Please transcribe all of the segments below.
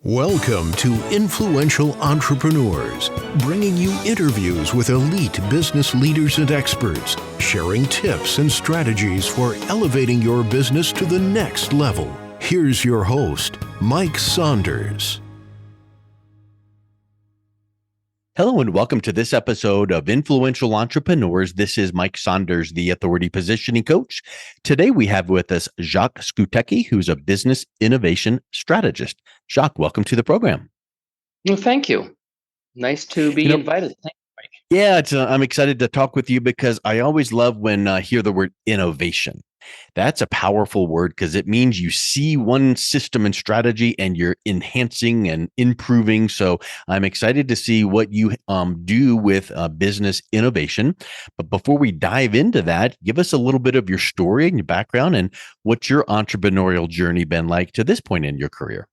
Welcome to Influential Entrepreneurs, bringing you interviews with elite business leaders and experts, sharing tips and strategies for elevating your business to the next level. Here's your host, Mike Saunders. Hello and welcome to this episode of Influential Entrepreneurs. This is Mike Saunders, the Authority Positioning Coach. Today we have with us Jacques Skuteeki, who's a business innovation strategist. Jacques, welcome to the program. Well, thank you. Nice to be invited. Thank you, Mike. Yeah, I'm excited to talk with you because I always love when I hear the word innovation. That's a powerful word because it means you see one system and strategy and you're enhancing and improving. So I'm excited to see what you do with business innovation. But before we dive into that, give us a little bit of your story and your background and what's your entrepreneurial journey been like to this point in your career.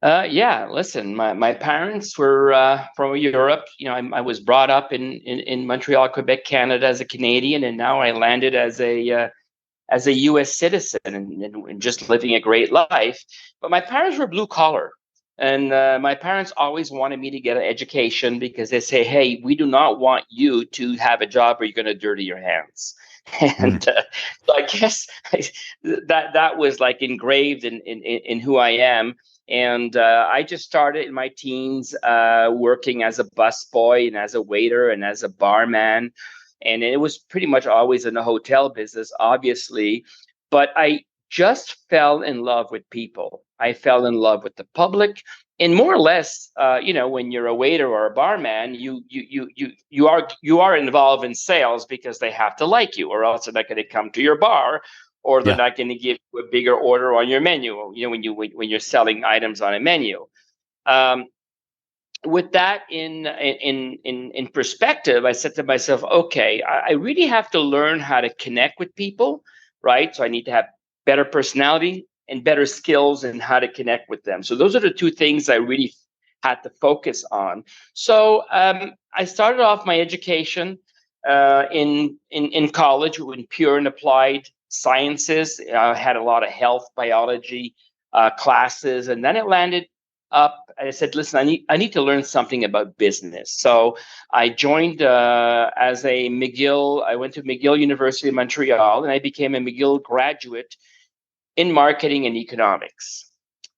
Listen, my parents were from Europe. I was brought up in Montreal, Quebec, Canada as a Canadian, and now I landed as a U.S. citizen and just living a great life. But my parents were blue collar, and my parents always wanted me to get an education because they say, "Hey, we do not want you to have a job where you're going to dirty your hands." And so I guess that was like engraved in who I am. And I just started in my teens working as a busboy and as a waiter and as a barman. And it was pretty much always in the hotel business, obviously. But I just fell in love with people. I fell in love with the public. And more or less, when you're a waiter or a barman, you are involved in sales because they have to like you, or else they're not going to come to your bar, or they're not going to give you a bigger order on your menu. When you're selling items on a menu. With that in perspective, I said to myself, okay, I really have to learn how to connect with people, right? So I need to have better personality and better skills in how to connect with them. So those are the two things I really had to focus on. So I started off my education in college in pure and applied sciences. I had a lot of health, biology classes, and then it landed up. I said, listen, I need to learn something about business. So I joined as a McGill. I went to McGill University in Montreal, and I became a McGill graduate in marketing and economics.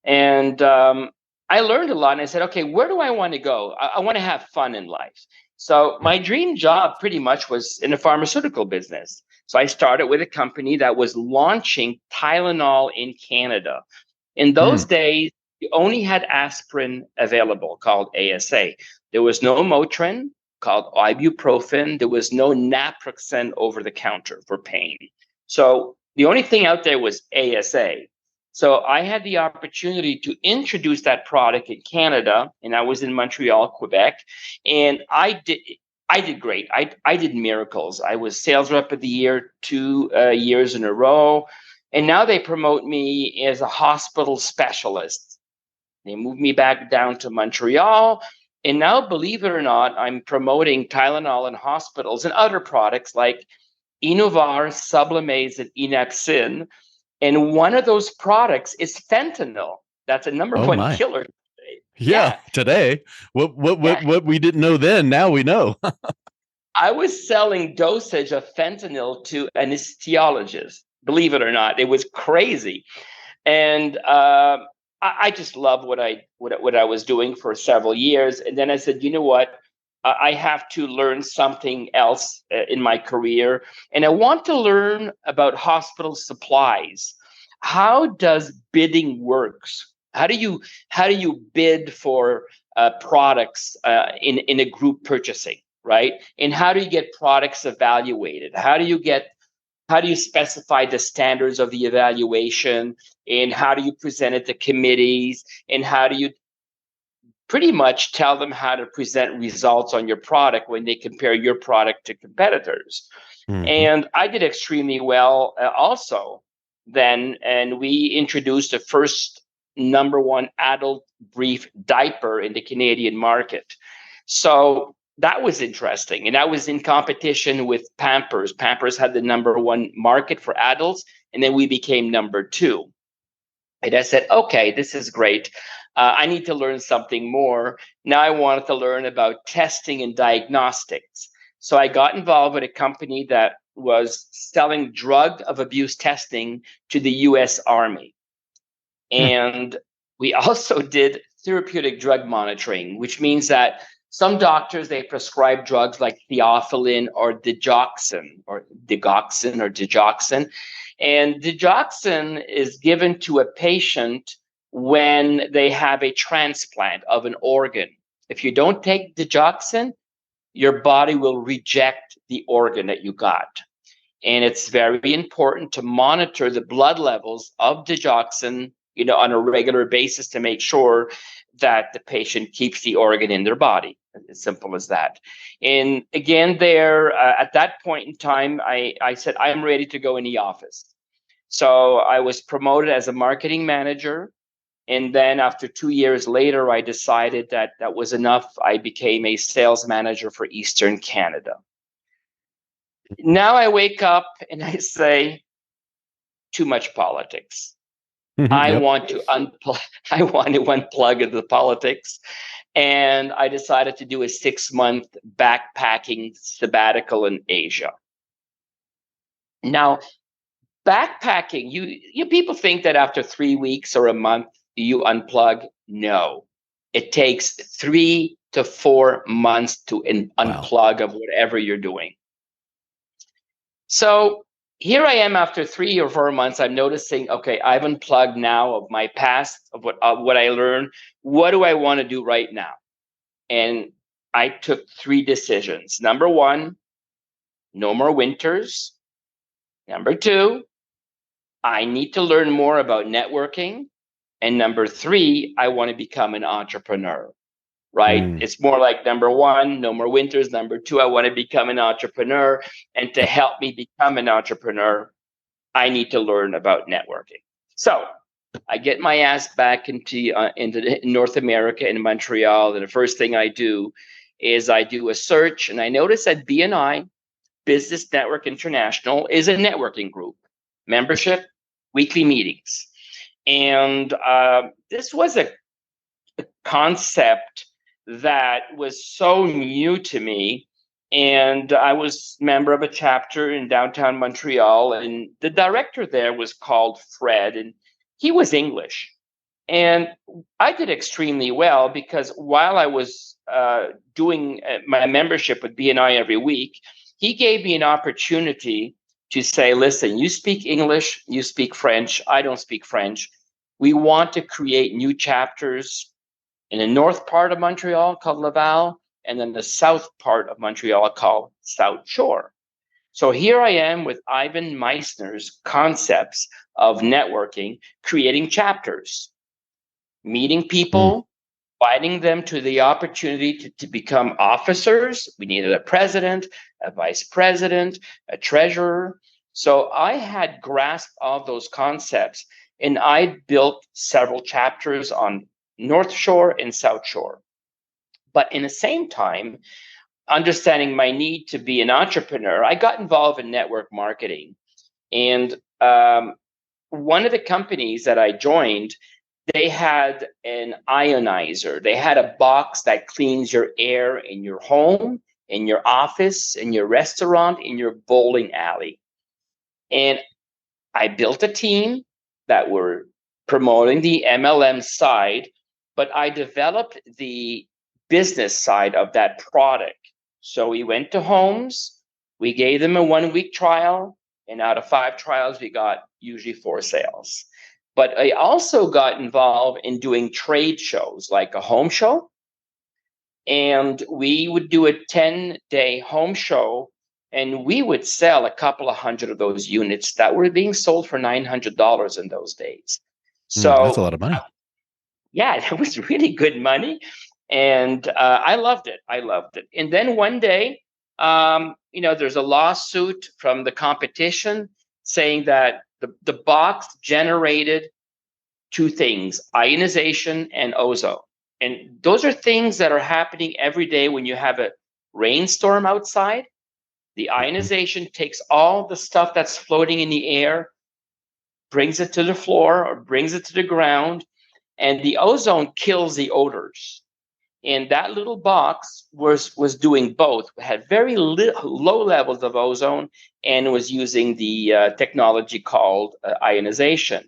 And I learned a lot, and I said, okay, where do I want to go? I want to have fun in life. So my dream job pretty much was in the pharmaceutical business. So I started with a company that was launching Tylenol in Canada. In those days, you only had aspirin available called ASA. There was no Motrin called ibuprofen. There was no naproxen over the counter for pain. So the only thing out there was ASA. So I had the opportunity to introduce that product in Canada, and I was in Montreal, Quebec, and I did great. I did miracles. I was sales rep of the year 2 years in a row, and now they promote me as a hospital specialist. They moved me back down to Montreal, and now, believe it or not, I'm promoting Tylenol in hospitals and other products like Inovar, Sublamaze, and Enapsin. And one of those products is fentanyl. That's a number one killer today. Yeah, today. What we didn't know then, now we know. I was selling dosage of fentanyl to anesthesiologists. Believe it or not, it was crazy. And I just loved what I was doing for several years. And then I said, you know what? I have to learn something else in my career. And I want to learn about hospital supplies. How does bidding works? How do you bid for products in a group purchasing, right? And how do you get products evaluated? How do you specify the standards of the evaluation? And how do you present it to committees? And how do you pretty much tell them how to present results on your product when they compare your product to competitors? And I did extremely well also then, and we introduced the first number one adult brief diaper in the Canadian market. So that was interesting. And I was in competition with Pampers. Pampers had the number one market for adults, and then we became number two. And I said, okay, this is great. I need to learn something more. Now I wanted to learn about testing and diagnostics. So I got involved with a company that was selling drug of abuse testing to the US Army. Hmm. And we also did therapeutic drug monitoring, which means that some doctors, they prescribe drugs like theophylline or digoxin. And digoxin is given to a patient when they have a transplant of an organ. If you don't take digoxin, your body will reject the organ that you got. And it's very important to monitor the blood levels of digoxin, on a regular basis to make sure that the patient keeps the organ in their body. As simple as that. And again, at that point in time, I said, I'm ready to go in the office. So I was promoted as a marketing manager. And then after 2 years later, I decided that that was enough. I became a sales manager for Eastern Canada. Now I wake up and I say, too much politics. I Yep. want to unplug. I want to unplug the politics, and I decided to do a 6-month backpacking sabbatical in Asia. Now, backpacking, you people think that after 3 weeks or a month you unplug. No, it takes 3 to 4 months to Wow. unplug of whatever you're doing. So here I am after 3 or 4 months. I'm noticing, okay, I've unplugged now of my past, of what I learned. What do I want to do right now? And I took 3 decisions. Number one, no more winters. Number two, I need to learn more about networking. And number three, I want to become an entrepreneur. Right? Mm. It's more like number one, no more winters. Number two, I want to become an entrepreneur. And to Yep. help me become an entrepreneur, I need to learn about networking. So I get my ass back into North America in Montreal. And the first thing I do is I do a search. And I notice that BNI, Business Network International, is a networking group, membership, weekly meetings. And this was a concept that was so new to me. And I was member of a chapter in downtown Montreal, and the director there was called Fred, and he was English. And I did extremely well because while I was doing my membership with BNI every week, he gave me an opportunity to say, listen, you speak English, you speak French, I don't speak French. We want to create new chapters in the north part of Montreal called Laval, and then the south part of Montreal called South Shore. So here I am with Ivan Meissner's concepts of networking, creating chapters, meeting Mm. people, inviting them to the opportunity to become officers. We needed a president, a vice president, a treasurer. So I had grasped all those concepts, and I built several chapters on North Shore and South Shore. But in the same time, understanding my need to be an entrepreneur, I got involved in network marketing. And one of the companies that I joined, they had an ionizer. They had a box that cleans your air in your home, in your office, in your restaurant, in your bowling alley. And I built a team that were promoting the MLM side, but I developed the business side of that product. So we went to homes, we gave them a 1 week trial, and out of 5 trials, we got usually 4 sales. But I also got involved in doing trade shows like a home show. And we would do a 10-day home show, and we would sell a couple of hundred of those units that were being sold for $900 in those days. That's a So lot of money. yeah, that was really good money. And I loved it. I loved it. And then one day, there's a lawsuit from the competition saying that the box generated two things, ionization and ozone. And those are things that are happening every day when you have a rainstorm outside. The Mhm. ionization takes all the stuff that's floating in the air, brings it to the floor or brings it to the ground, and the ozone kills the odors. And that little box was doing both. It had very low levels of ozone and was using the technology called ionization.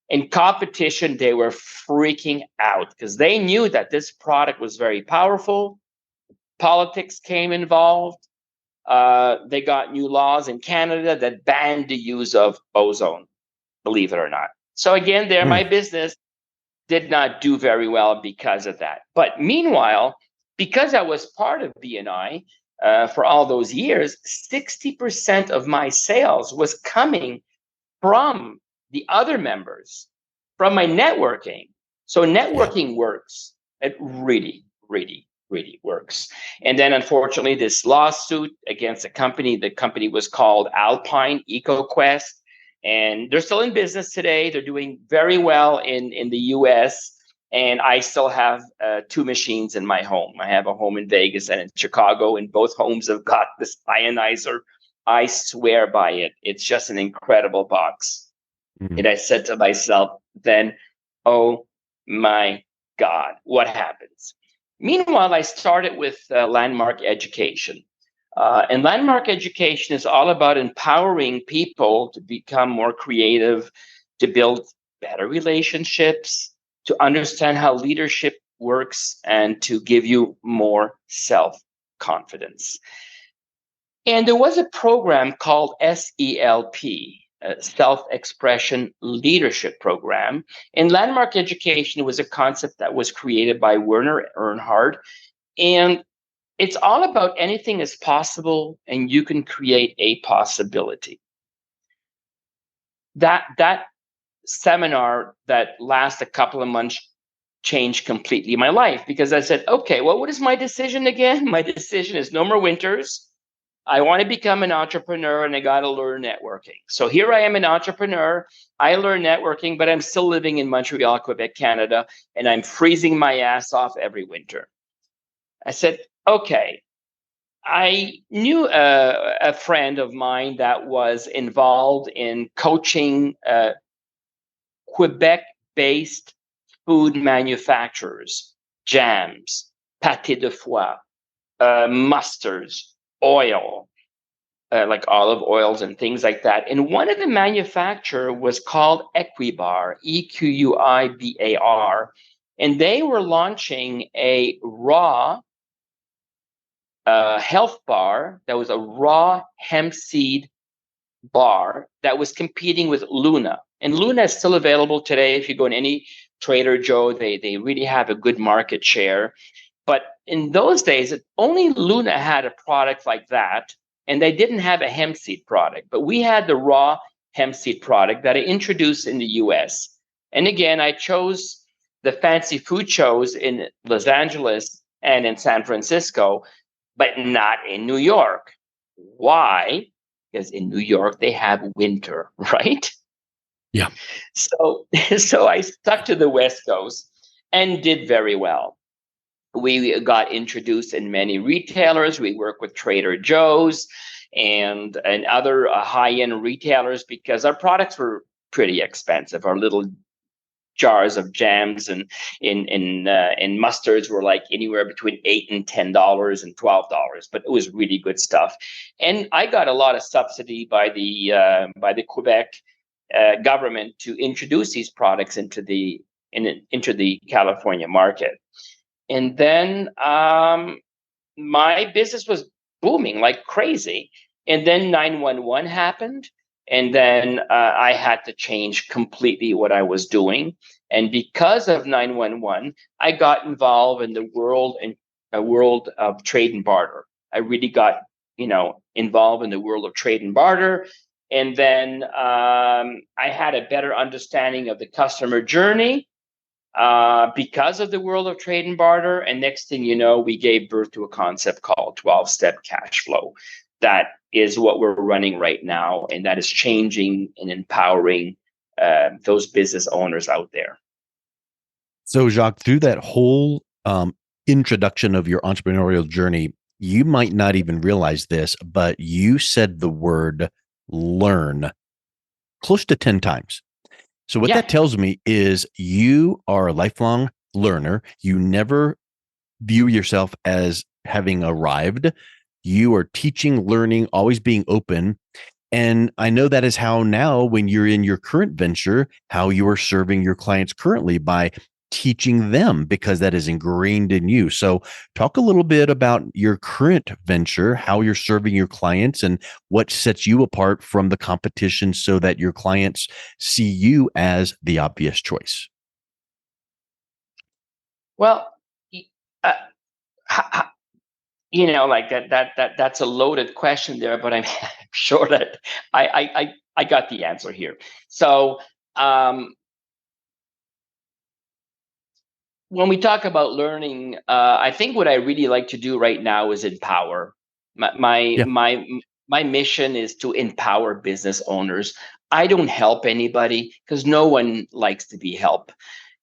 In competition, they were freaking out because they knew that this product was very powerful. Politics came involved. They got new laws in Canada that banned the use of ozone, believe it or not. So again, my business did not do very well because of that. But meanwhile, because I was part of BNI for all those years, 60% of my sales was coming from the other members, from my networking. So networking works. It really, really, really works. And then unfortunately, this lawsuit against the company was called Alpine EcoQuest, and they're still in business today. They're doing very well in the US. And I still have 2 machines in my home. I have a home in Vegas and in Chicago, and both homes have got this ionizer. I swear by it. It's just an incredible box. And I said to myself then, oh my God, what happens? Meanwhile, I started with Landmark Education. And Landmark Education is all about empowering people to become more creative, to build better relationships, to understand how leadership works, and to give you more self-confidence. And there was a program called SELP, Self-Expression Leadership Program. And Landmark Education was a concept that was created by Werner Earnhardt. And it's all about anything is possible, and you can create a possibility. That seminar that lasted a couple of months changed completely my life, because I said, okay, well, what is my decision again? My decision is no more winters. I want to become an entrepreneur, and I got to learn networking. So here I am, an entrepreneur. I learn networking, but I'm still living in Montreal, Quebec, Canada, and I'm freezing my ass off every winter. I said, okay. I knew a friend of mine that was involved in coaching Quebec-based food manufacturers, jams, pâté de foie, mustards, oil, like olive oils and things like that. And one of the manufacturer was called Equibar, Equibar, and they were launching a raw health bar that was a raw hemp seed bar that was competing with Luna. And Luna is still available today. If you go in any Trader Joe, they really have a good market share. But in those days, only Luna had a product like that, and they didn't have a hemp seed product. But we had the raw hemp seed product that I introduced in the US. And again, I chose the fancy food shows in Los Angeles and in San Francisco, but not in New York. Why? Because in New York, they have winter, right? Yeah. So I stuck to the West Coast and did very well. We got introduced in many retailers. We work with Trader Joe's and other high-end retailers because our products were pretty expensive. Our little jars of jams and mustards were like anywhere between $8 and $10 and $12, but it was really good stuff. And I got a lot of subsidy by the Quebec government to introduce these products into the California market. And then my business was booming like crazy. And then 911 happened. And then I had to change completely what I was doing. And because of 911, I got involved in the world of trade and barter. I really got, involved in the world of trade and barter. And then I had a better understanding of the customer journey because of the world of trade and barter. And next thing you know, we gave birth to a concept called 12-step cash flow. That is what we're running right now, and that is changing and empowering those business owners out there. So, Jacques, through that whole introduction of your entrepreneurial journey, you might not even realize this, but you said the word learn close to 10 times. So what that Yeah. tells me is you are a lifelong learner. You never view yourself as having arrived. You are teaching, learning, always being open. And I know that is how now, when you're in your current venture, how you are serving your clients currently by teaching them because that is ingrained in you. So, talk a little bit about your current venture, how you're serving your clients, and what sets you apart from the competition so that your clients see you as the obvious choice. Well, y- uh, h- like that's a loaded question there, but I'm sure that I got the answer here. So, um, when we talk about learning, I think what I really like to do right now is empower. My my Yeah. my my mission is to empower business owners. I don't help anybody because no one likes to be helped.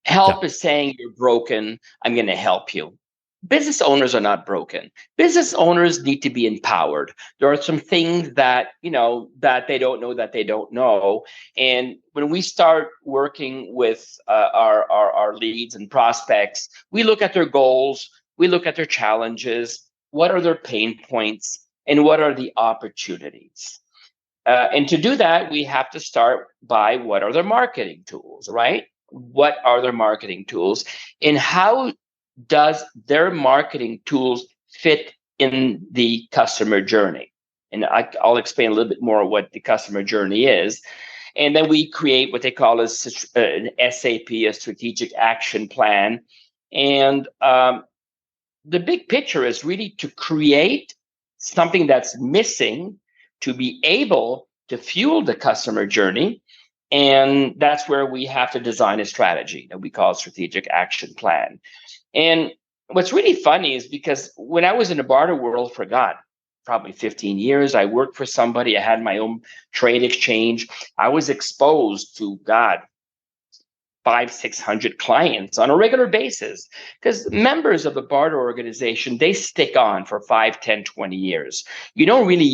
Yeah. Help is saying you're broken. I'm going to help you. Business owners are not broken. Business owners need to be empowered. There are some things that, that they don't know that they don't know. And when we start working with our leads and prospects, we look at their goals, we look at their challenges, what are their pain points, and what are the opportunities. And to do that, we have to start by what are their marketing tools, right? What are their marketing tools? And how does their marketing tools fit in the customer journey? And I'll explain a little bit more what the customer journey is. And then we create what they call an SAP, a strategic action plan. And the big picture is really to create something that's missing to be able to fuel the customer journey. And that's where we have to design a strategy that we call a strategic action plan. And what's really funny is because when I was in the barter world for God, probably 15 years, I worked for somebody, I had my own trade exchange. I was exposed to God, 500, 600 clients on a regular basis because members of the barter organization, they stick on for 5, 10, 20 years. You don't really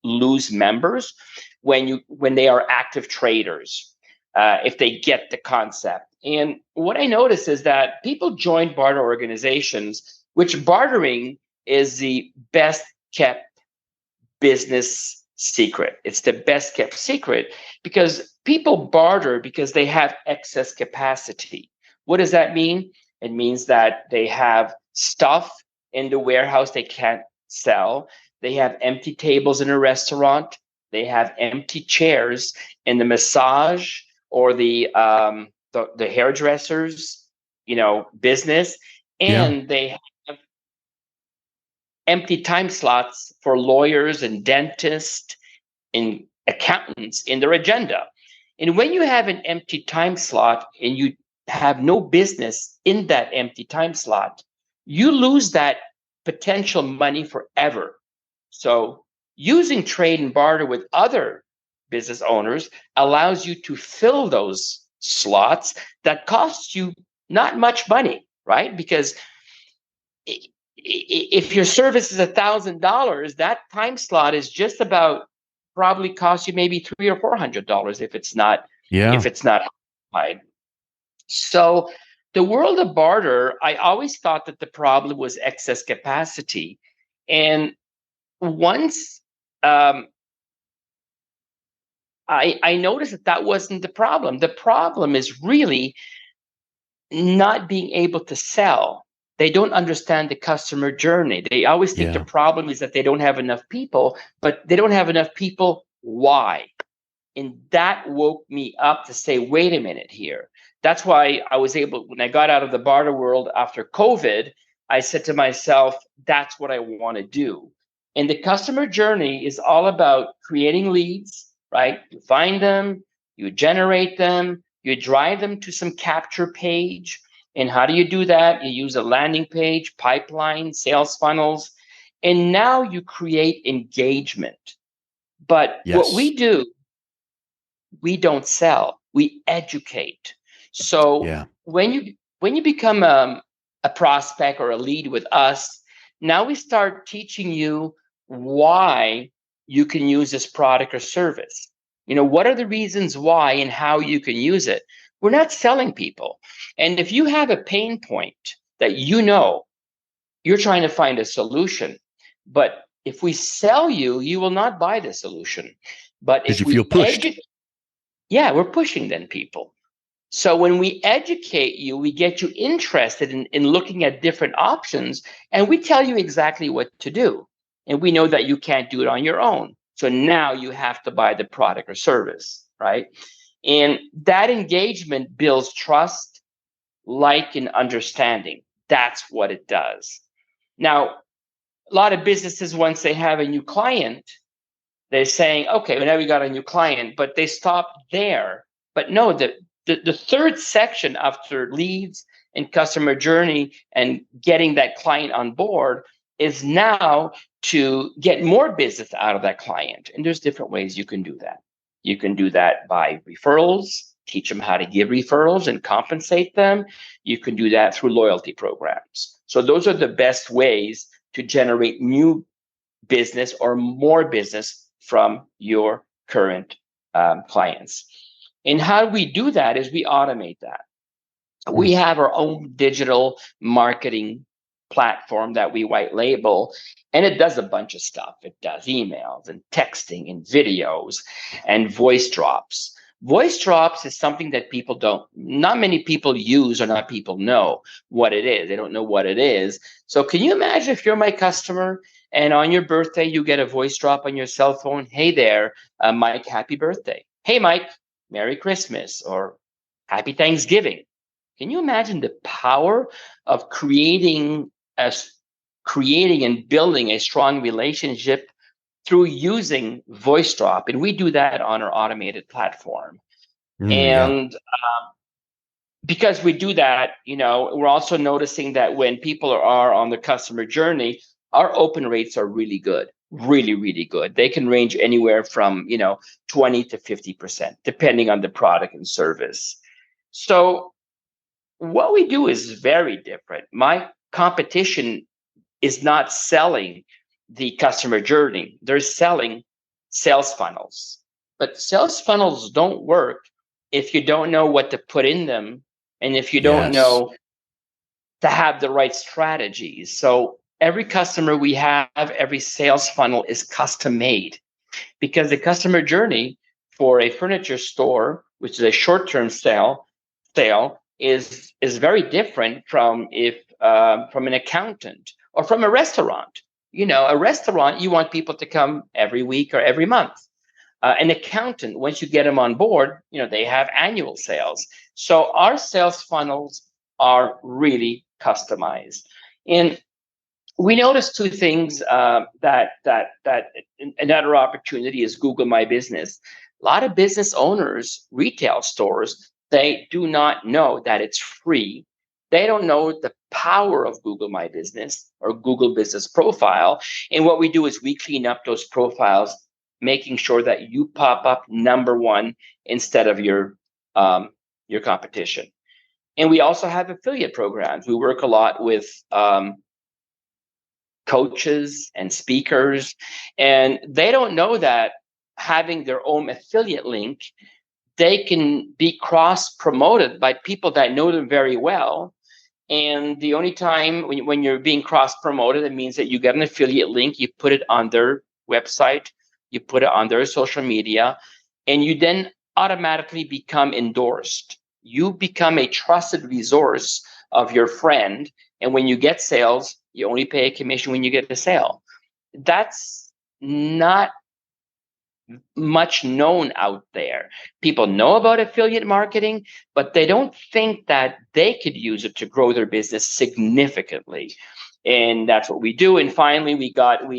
lose members when they are active traders, if they get the concept. And what I notice is that people join barter organizations, which bartering is the best kept business secret. It's the best kept secret because people barter because they have excess capacity. What does that mean? It means that they have stuff in the warehouse they can't sell. They have empty tables in a restaurant. They have empty chairs in the massage or the hairdressers, business, Yeah. and they empty time slots for lawyers and dentists and accountants in their agenda. And when you have an empty time slot and you have no business in that empty time slot, you lose that potential money forever. So using trade and barter with other business owners allows you to fill those slots that cost you not much money, right? Because if your service is $1,000, that time slot is just about probably cost you maybe $300 or $400 if Yeah. it's not occupied. So the world of barter, I always thought that the problem was excess capacity, and once I noticed that wasn't the problem. The problem is really not being able to sell. They don't understand the customer journey. They always think the Yeah. problem is that they don't have enough people, but they don't have enough people. Why? And that woke me up to say, wait a minute here. That's why I was able, when I got out of the barter world after COVID, I said to myself, that's what I want to do. And the customer journey is all about creating leads, right? You find them, you generate them, you drive them to some capture page. And how do you do that? You use a landing page, pipeline, sales funnels, and now you create engagement. But what Yes. we do, we don't sell, we educate. So Yeah. when you become a prospect or a lead with us, now we start teaching you why you can use this product or service. What are the reasons why and how you can use it? We're not selling people. And if you have a pain point that you're trying to find a solution, but if we sell you, you will not buy the solution. But Because if you feel we pushed. yeah, we're pushing then people. So when we educate you, we get you interested in looking at different options, and we tell you exactly what to do. And we know that you can't do it on your own. So now you have to buy the product or service, right? And that engagement builds trust, like, and understanding. That's what it does. Now, a lot of businesses, once they have a new client, they're saying, okay, well, now we got a new client, but they stop there. But no, the third section after leads and customer journey and getting that client on board is now to get more business out of that client. And there's different ways you can do that. You can do that by referrals, teach them how to give referrals and compensate them. You can do that through loyalty programs. So those are the best ways to generate new business or more business from your current clients. And how we do that is we automate that. We have our own digital marketing platform that we white label, and it does a bunch of stuff. It does emails and texting and videos and voice drops. Voice drops is something that not many people use, or not people know what it is. They don't know what it is. So can you imagine if you're my customer and on your birthday, you get a voice drop on your cell phone? Hey there, Mike, happy birthday. Hey, Mike, Merry Christmas, or Happy Thanksgiving. Can you imagine the power of creating and building a strong relationship through using voice drop? And we do that on our automated platform. Yeah. And because we do that, we're also noticing that when people are on the customer journey, our open rates are really good, really, really good. They can range anywhere from 20 to 50%, depending on the product and service. So what we do is very different. My competition is not selling the customer journey. They're selling sales funnels. But sales funnels don't work if you don't know what to put in them and if you don't Yes. know to have the right strategies. So every customer we have, every sales funnel is custom made, because the customer journey for a furniture store, which is a short-term sale, is very different from from an accountant or from a restaurant. A restaurant, you want people to come every week or every month. An accountant, once you get them on board, they have annual sales. So our sales funnels are really customized. And we noticed two things that another opportunity is Google My Business. A lot of business owners, retail stores, they do not know that it's free. They don't know the power of Google My Business or Google Business Profile. And what we do is we clean up those profiles, making sure that you pop up number one instead of your competition. And we also have affiliate programs. We work a lot with coaches and speakers, and they don't know that having their own affiliate link, they can be cross promoted by people that know them very well. And the only time when you're being cross promoted, it means that you get an affiliate link, you put it on their website, you put it on their social media, and you then automatically become endorsed. You become a trusted resource of your friend. And when you get sales, you only pay a commission when you get a sale. That's not much known out there. People know about affiliate marketing, but they don't think that they could use it to grow their business significantly. And that's what we do. And finally, we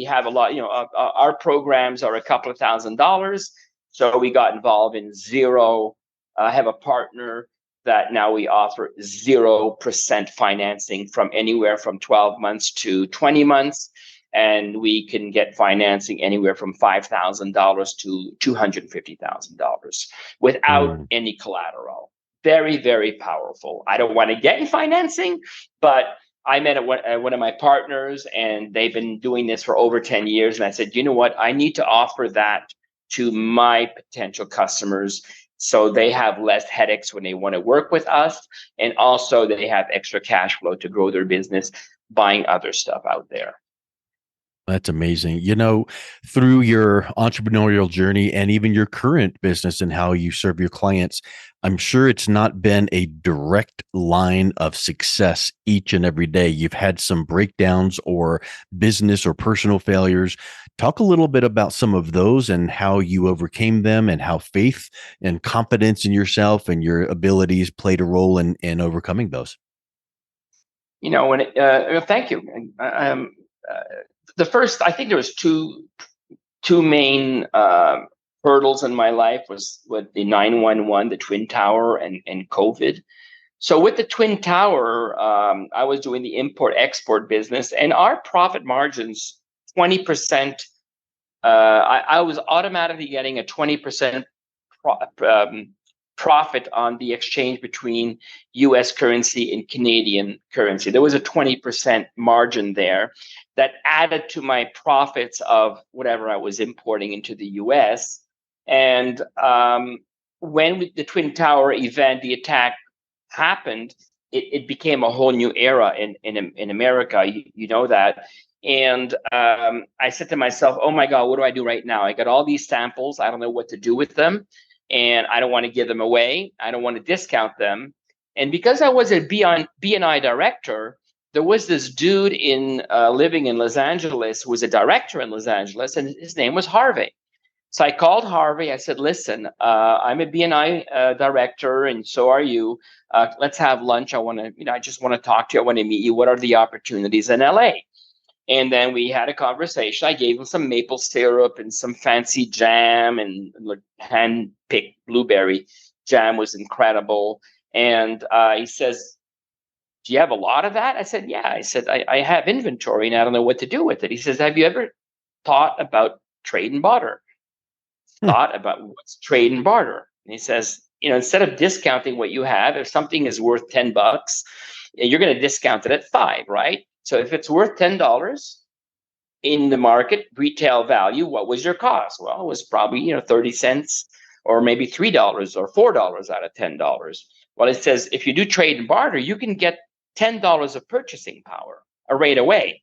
have a lot, our programs are a couple of $1,000s. So we got involved in zero. I have a partner that now we offer 0% financing from anywhere from 12 months to 20 months. And we can get financing anywhere from $5,000 to $250,000 without any collateral. Very, very powerful. I don't want to get in financing, but I met one of my partners, and they've been doing this for over 10 years. And I said, you know what? I need to offer that to my potential customers, so they have less headaches when they want to work with us, and also they have extra cash flow to grow their business buying other stuff out there. That's amazing. Through your entrepreneurial journey and even your current business and how you serve your clients, I'm sure it's not been a direct line of success each and every day. You've had some breakdowns or business or personal failures. Talk a little bit about some of those and how you overcame them and how faith and confidence in yourself and your abilities played a role in overcoming those. Thank you. The first, I think there was two main hurdles in my life was with the 911, the Twin Tower, and COVID. So with the Twin Tower, I was doing the import-export business, and our profit margins, 20%. I was automatically getting a 20% profit on the exchange between US currency and Canadian currency. There was a 20% margin there that added to my profits of whatever I was importing into the US. And when the Twin Tower event, the attack happened, it became a whole new era in America. You know that. And I said to myself, oh my God, what do I do right now? I got all these samples. I don't know what to do with them. And I don't want to give them away. I don't want to discount them. And because I was a B&I director, there was this dude living in Los Angeles who was a director in Los Angeles, and his name was Harvey. So I called Harvey. I said, listen, I'm a B&I director, and so are you. Let's have lunch. I just want to talk to you. I want to meet you. What are the opportunities in LA? And then we had a conversation. I gave him some maple syrup and some fancy jam, and hand-picked blueberry jam was incredible. And he says, do you have a lot of that? I said, yeah. I said, I have inventory and I don't know what to do with it. He says, have you ever thought about trade and barter? Thought about what's trade and barter? And he says, instead of discounting what you have, if something is worth $10, you're going to discount it at $5, right? So if it's worth $10 in the market, retail value, what was your cost? Well, it was probably 30 cents or maybe $3 or $4 out of $10. Well, it says if you do trade and barter, you can get $10 of purchasing power right away.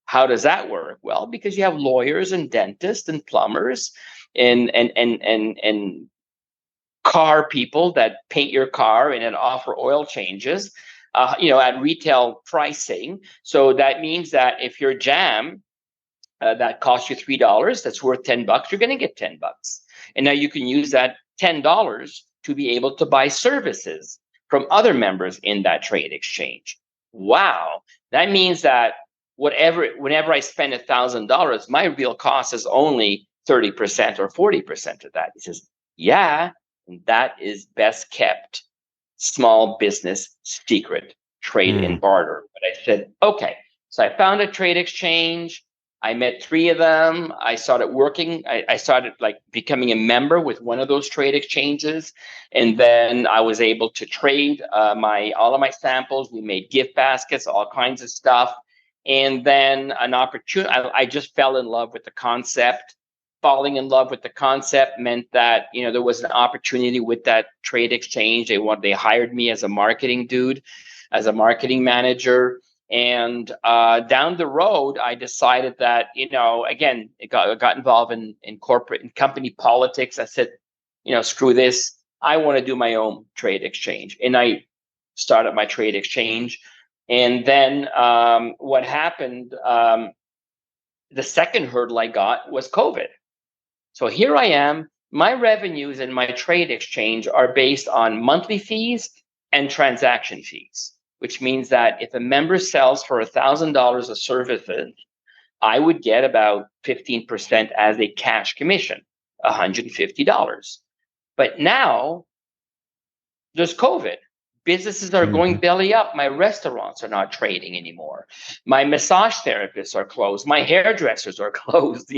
How does that work? Well, because you have lawyers and dentists and plumbers and car people that paint your car and then offer oil changes. At retail pricing. So that means that if your jam that costs you $3, that's worth $10, you're going to get $10. And now you can use that $10 to be able to buy services from other members in that trade exchange. Wow. That means that whenever I spend $1,000, my real cost is only 30% or 40% of that. He says, yeah, and that is best kept small business secret, trade and barter. But I said, okay. So I found a trade exchange. I met 3 of them. I started working. I started becoming a member with one of those trade exchanges. And then I was able to trade all of my samples. We made gift baskets, all kinds of stuff. And then an opportunity, I just fell in love with the concept. Falling in love with the concept meant that there was an opportunity with that trade exchange. They hired me as a marketing dude, as a marketing manager, and down the road, I decided that again, it got involved in corporate and company politics. I said, screw this. I want to do my own trade exchange, and I started my trade exchange. And then what happened? The second hurdle I got was COVID. So here I am. My revenues in my trade exchange are based on monthly fees and transaction fees, which means that if a member sells for $1,000 of services, I would get about 15% as a cash commission, $150. But now there's COVID. Businesses are going belly up. My restaurants are not trading anymore. My massage therapists are closed. My hairdressers are closed,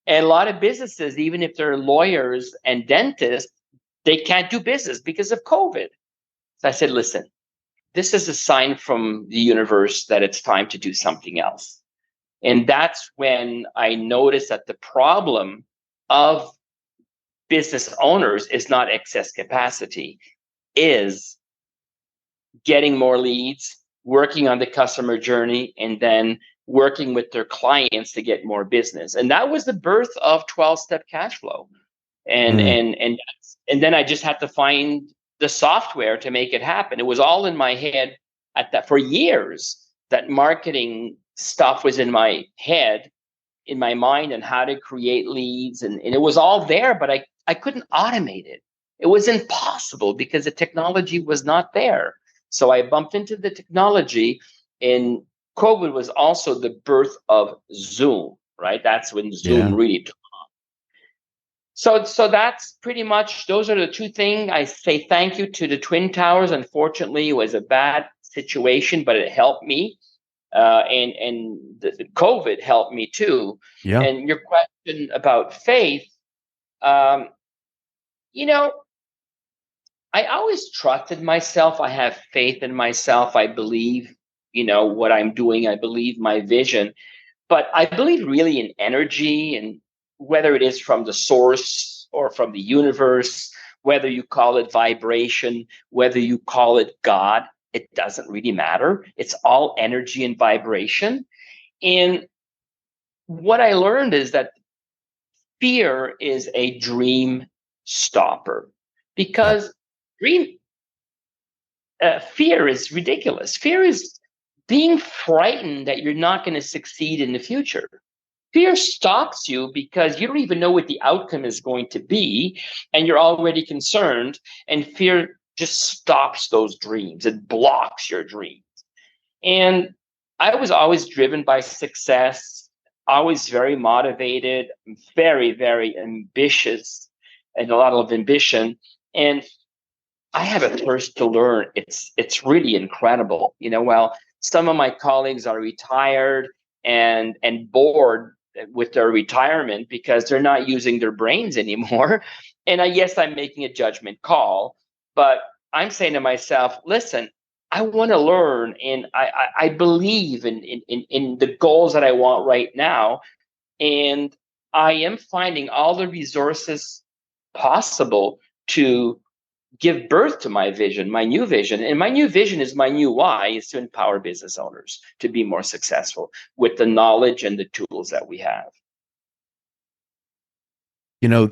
And a lot of businesses, even if they're lawyers and dentists, they can't do business because of COVID. So I said, listen, this is a sign from the universe that it's time to do something else. And that's when I noticed that the problem of business owners is not excess capacity, is getting more leads, working on the customer journey, and then working with their clients to get more business. And that was the birth of 12-step cash flow. And then I just had to find the software to make it happen. It was all in my head at that for years. That marketing stuff was in my head, in my mind, and how to create leads, and it was all there, but I couldn't automate it. It was impossible because the technology was not there. So I bumped into the technology, and COVID was also the birth of Zoom, right? That's when Zoom really took. So that's pretty much, those are the two things. I say thank you to the Twin Towers. Unfortunately, it was a bad situation, but it helped me. And the COVID helped me too. Yeah. And your question about faith, you know, I always trusted myself. I have faith in myself. I believe, what I'm doing. I believe my vision. But I believe really in energy, and whether it is from the source or from the universe, whether you call it vibration, whether you call it God, it doesn't really matter. It's all energy and vibration. And what I learned is that fear is a dream stopper, because dream fear is ridiculous. Fear is being frightened that you're not going to succeed in the future. Fear stops you because you don't even know what the outcome is going to be, and you're already concerned, and fear just stops those dreams. It blocks your dreams. And I was always driven by success, always very motivated, very, very ambitious, and a lot of ambition. And I have a thirst to learn. It's really incredible. While some of my colleagues are retired and bored with their retirement because they're not using their brains anymore. And yes, I'm making a judgment call, but I'm saying to myself, listen, I want to learn, and I believe in the goals that I want right now. And I am finding all the resources possible to give birth to my vision, my new vision. And my new vision is my new why, is to empower business owners to be more successful with the knowledge and the tools that we have.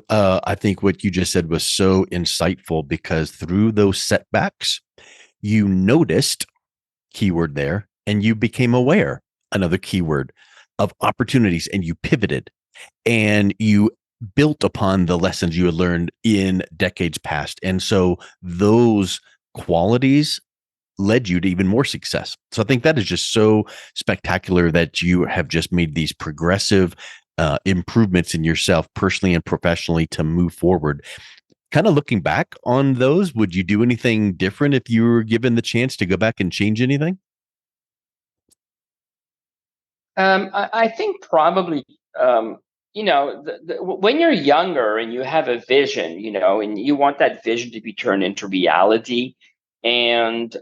I think what you just said was so insightful, because through those setbacks, you noticed, keyword there, and you became aware, another keyword, of opportunities, and you pivoted, and you built upon the lessons you had learned in decades past. And so those qualities led you to even more success. So I think that is just so spectacular that you have just made these progressive improvements in yourself personally and professionally to move forward. Kind of looking back on those, would you do anything different if you were given the chance to go back and change anything? I think probably, when you're younger and you have a vision, and you want that vision to be turned into reality, and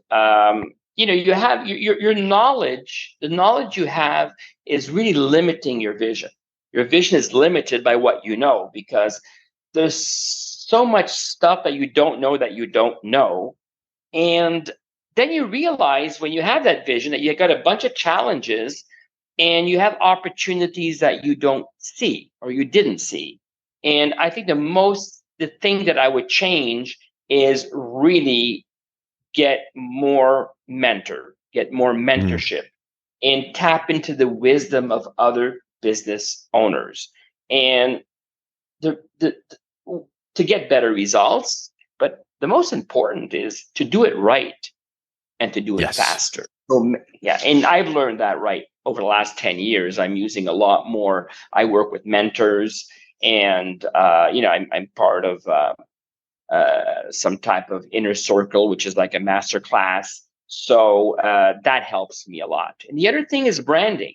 you have your knowledge. The knowledge you have is really limiting your vision. Your vision is limited by what you know, because there's so much stuff that you don't know. And then you realize, when you have that vision, that you got a bunch of challenges, and you have opportunities that you don't see or you didn't see. And I think the thing that I would change is really get more mentorship, and tap into the wisdom of other business owners, and to get better results. But the most important is to do it right, and to do it faster. So, and I've learned that right over the last 10 years. I'm using a lot more. I work with mentors, and I'm part of some type of inner circle, which is like a master class. So that helps me a lot. And the other thing is branding.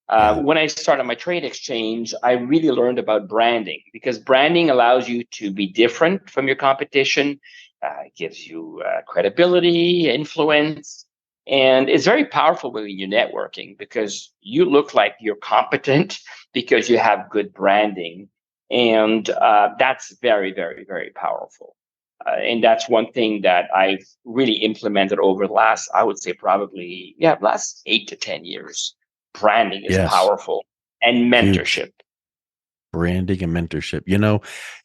When I started my trade exchange, I really learned about branding, because branding allows you to be different from your competition. It gives you credibility, influence, and it's very powerful when you're networking, because you look like you're competent because you have good branding. And that's very, very, very powerful. And that's one thing that I've really implemented over the last, I would say probably, last 8 to 10 years. Branding is Yes. powerful, and Huge. mentorship. Branding and mentorship.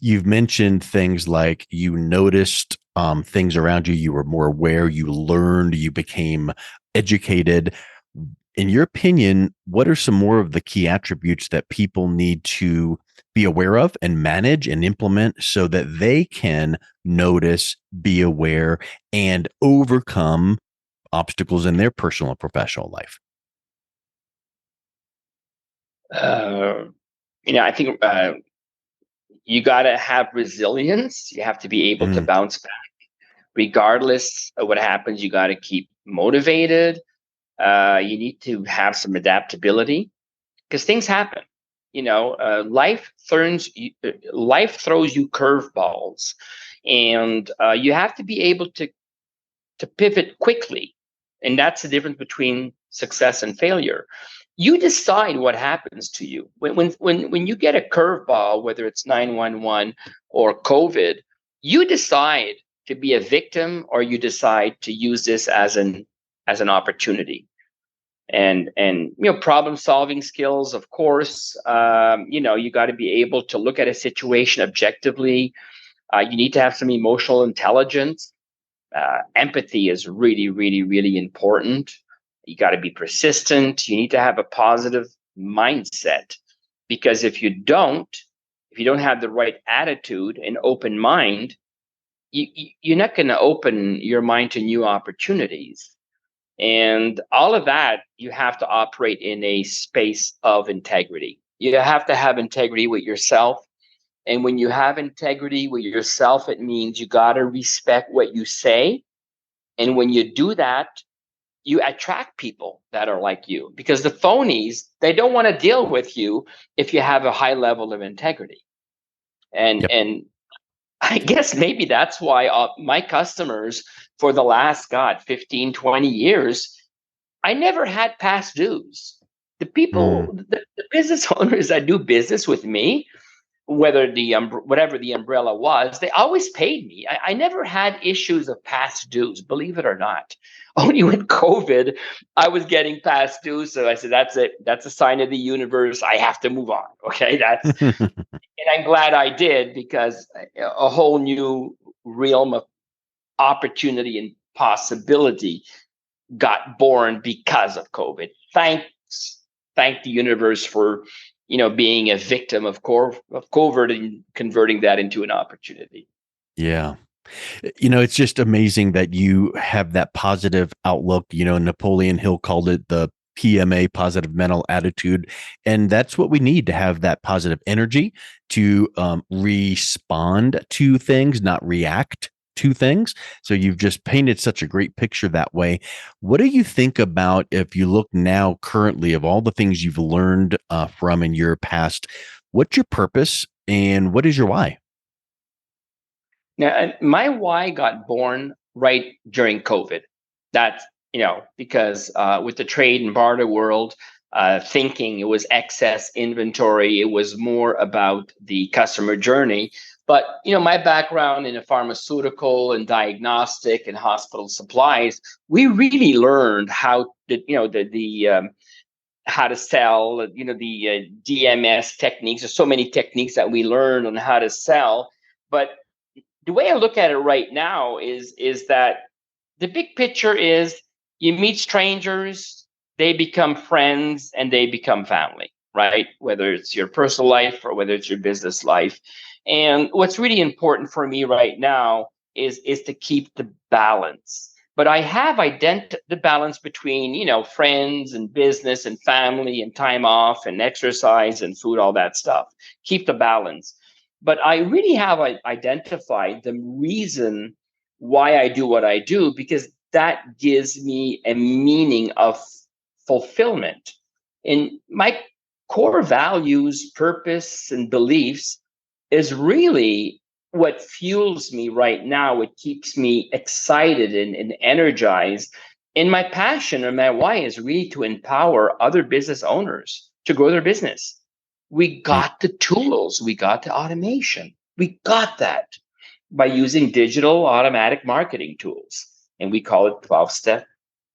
You've mentioned things like you noticed things around you, you were more aware, you learned, you became educated. In your opinion, what are some more of the key attributes that people need to be aware of and manage and implement so that they can notice, be aware, and overcome obstacles in their personal and professional life? Uh, I think you got to have resilience. You have to be able to Mm, bounce back regardless of what happens. You got to keep motivated. You need to have some adaptability because things happen. Life throws you curveballs, and you have to be able to pivot quickly. And that's the difference between success and failure. You decide what happens to you when you get a curveball, whether it's 911 or COVID. You decide to be a victim, or you decide to use this as an opportunity. And problem solving skills, of course. You got to be able to look at a situation objectively. You need to have some emotional intelligence. Empathy is really, really, really important. You got to be persistent. You need to have a positive mindset, because if you don't have the right attitude and open mind, you're not going to open your mind to new opportunities. And all of that, you have to operate in a space of integrity. You have to have integrity with yourself. And when you have integrity with yourself, it means you got to respect what you say. And when you do that, you attract people that are like you, because the phonies, they don't want to deal with you if you have a high level of integrity. And yep. and I guess maybe that's why my customers for the last 15, 20 years, I never had past dues. The Mm, people, the business owners that do business with me, whatever the umbrella was, they always paid me. I never had issues of past dues, believe it or not. Only with COVID, I was getting past dues. So I said, that's it. That's a sign of the universe. I have to move on. Okay. And I'm glad I did, because a whole new realm of opportunity and possibility got born because of COVID. Thank the universe for being a victim of COVID and converting that into an opportunity. yeah. It's just amazing that you have that positive outlook. Napoleon Hill called it the PMA, positive mental attitude. And that's what we need, to have that positive energy to respond to things, not react to things. So you've just painted such a great picture that way. What do you think about, if you look now currently, of all the things you've learned from in your past, what's your purpose and what is your why? Now, my why got born right during COVID. That's, because with the trade and barter world, thinking it was excess inventory, it was more about the customer journey. But, my background in a pharmaceutical and diagnostic and hospital supplies, we really learned how to sell, the DMS techniques. There's so many techniques that we learn on how to sell. But the way I look at it right now is that the big picture is, you meet strangers, they become friends, and they become family, right? Whether it's your personal life or whether it's your business life. And what's really important for me right now is to keep the balance. But I have identified the balance between, friends and business and family and time off and exercise and food, all that stuff. Keep the balance. But I really have identified the reason why I do what I do, because that gives me a meaning of fulfillment. And my core values, purpose, and beliefs is really what fuels me right now. It keeps me excited and energized. And my passion and my why is really to empower other business owners to grow their business. We got the tools, we got the automation, we got that by using digital automatic marketing tools. And we call it 12-step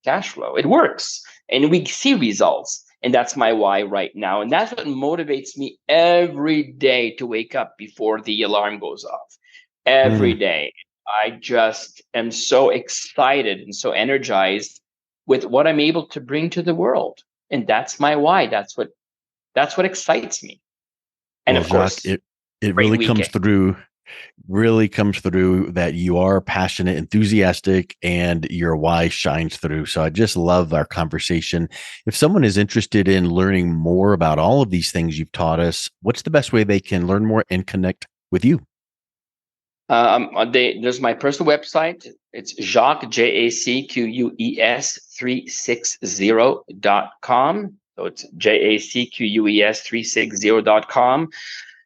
cash flow. It works and we see results. And that's my why right now. And that's what motivates me every day to wake up before the alarm goes off. Every day. I just am so excited and so energized with what I'm able to bring to the world. And that's my why. That's what excites me. And Well, of course, Jacques, it great really comes through that you are passionate, enthusiastic, and your why shines through. So I just love our conversation. If someone is interested in learning more about all of these things you've taught us, what's the best way they can learn more and connect with you? There's my personal website. It's Jacques, JACQUES 360.com. So it's JACQUES 360.com.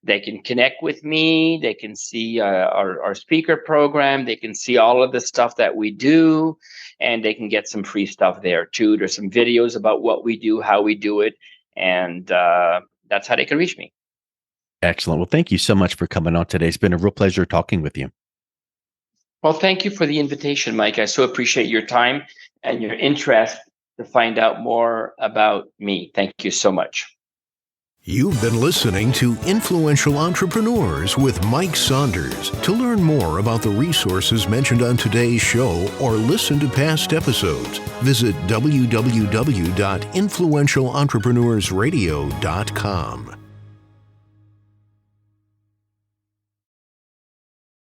They can connect with me. They can see our speaker program. They can see all of the stuff that we do, and they can get some free stuff there too. There's some videos about what we do, how we do it, and that's how they can reach me. Excellent. Well, thank you so much for coming on today. It's been a real pleasure talking with you. Well, thank you for the invitation, Mike. I so appreciate your time and your interest to find out more about me. Thank you so much. You've been listening to Influential Entrepreneurs with Mike Saunders. To learn more about the resources mentioned on today's show or listen to past episodes, visit www.influentialentrepreneursradio.com.